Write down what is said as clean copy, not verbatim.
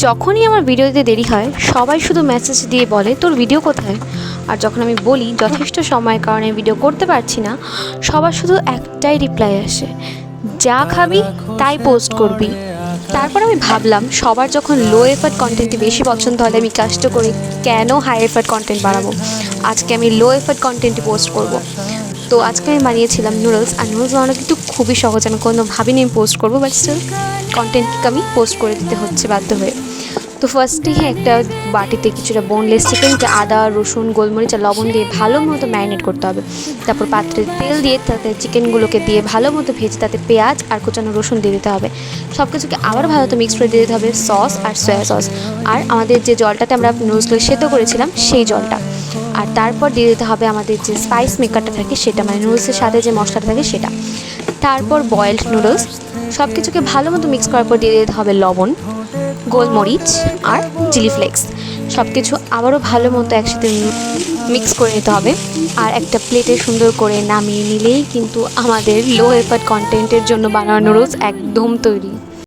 যখনই আমার ভিডিও দিতে দেরি হয় সবাই শুধু মেসেজ দিয়ে বলে তোর ভিডিও কোথায়। আর যখন আমি বলি যথেষ্ট সময়ের কারণে ভিডিও করতে পারছি না, সবার শুধু একটাই রিপ্লাই আসে, যা খাবি তাই পোস্ট করবি। তারপর আমি ভাবলাম সবার যখন লো এফার্ট কন্টেন্টই বেশি পছন্দ হলে আমি কাজটা করি কেন হাই এফার্ট কন্টেন্ট বাড়াবো। আজকে আমি লো এফার্ট কন্টেন্টই পোস্ট করব। তো আজকে আমি বানিয়েছিলাম নুডলস, আর নুডলস বানানো কিন্তু খুবই সহজ, আমি কোনো ভাবিনি আমি পোস্ট করবো, বাট স্টিল কন্টেন্টকে আমি পোস্ট করে দিতে হচ্ছে বাধ্য হয়ে। তো ফার্স্টেই একটা বাটিতে কিছুটা বোনলেস চিকেনকে আদা রসুন গোলমরিচ আর লবণ দিয়ে ভালো মতো ম্যারিনেট করতে হবে। তারপর পাত্রে তেল দিয়ে তাতে চিকেনগুলোকে দিয়ে ভালো মতো ভেজে তাতে পেঁয়াজ আর কুচানো রসুন দিয়ে দিতে হবে। সব কিছুকে আবার ভালো মতো মিক্স করে দিয়ে দিতে হবে সস আর সয়া সস, আর আমাদের যে জলটাতে আমরা নুডলসগুলো সেদ্ধ করেছিলাম সেই জলটা। আর তারপর দিয়ে দিতে হবে আমাদের যে স্পাইস মেকারটা থাকে সেটা, মানে নুডলসের সাথে যে মশলাটা থাকে সেটা। তারপর বয়েলড নুডলস, সব কিছুকে ভালো মতো মিক্স করার পর দিয়ে দিতে হবে লবণ, গোলমরিচ আর চিলি ফ্লেক্স। সব কিছু আবারও ভালো মতো একসাথে মিক্স করে নিতে হবে। আর একটা প্লেটে সুন্দর করে নামিয়ে নিলেই কিন্তু আমাদের লো এফার্ট কন্টেন্টের জন্য বানানো নুডলস একদম তৈরি।